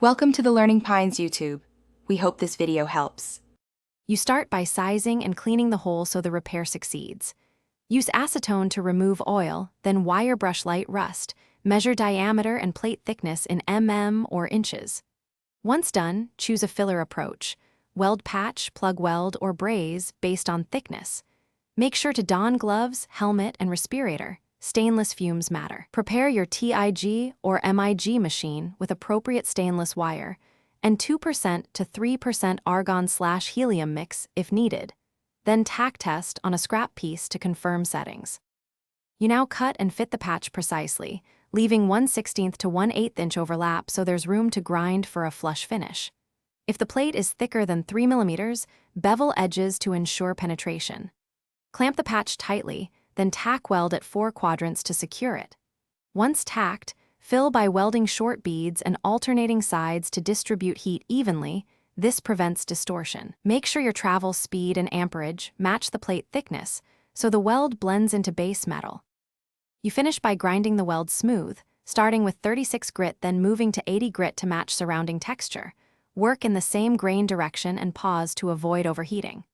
Welcome to the Learning Pines YouTube. We hope this video helps. You start by sizing and cleaning the hole so the repair succeeds. Use acetone to remove oil, then wire brush light rust. Measure diameter and plate thickness in mm or inches. Once done, choose a filler approach. Weld patch, plug weld, or braze based on thickness. Make sure to don gloves, helmet, and respirator. Stainless fumes matter. Prepare your TIG or MIG machine with appropriate stainless wire and 2% to 3% argon/helium mix if needed. Then tack test on a scrap piece to confirm settings. You now cut and fit the patch precisely, leaving 1/16 to 1/8 inch overlap so there's room to grind for a flush finish. If the plate is thicker than 3 mm, bevel edges to ensure penetration. Clamp the patch tightly, then tack weld at 4 quadrants to secure it. Once tacked, fill by welding short beads and alternating sides to distribute heat evenly. This prevents distortion. Make sure your travel speed and amperage match the plate thickness so the weld blends into base metal. You finish by grinding the weld smooth, starting with 36 grit then moving to 80 grit to match surrounding texture. Work in the same grain direction and pause to avoid overheating.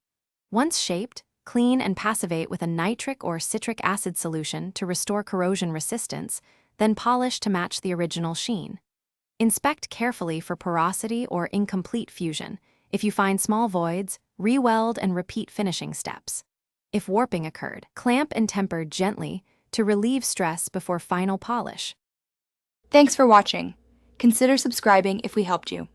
Once shaped, clean and passivate with a nitric or citric acid solution to restore corrosion resistance, then polish to match the original sheen. Inspect carefully for porosity or incomplete fusion. If you find small voids, re-weld and repeat finishing steps. If warping occurred, clamp and temper gently to relieve stress before final polish. Thanks for watching. Consider subscribing if we helped you.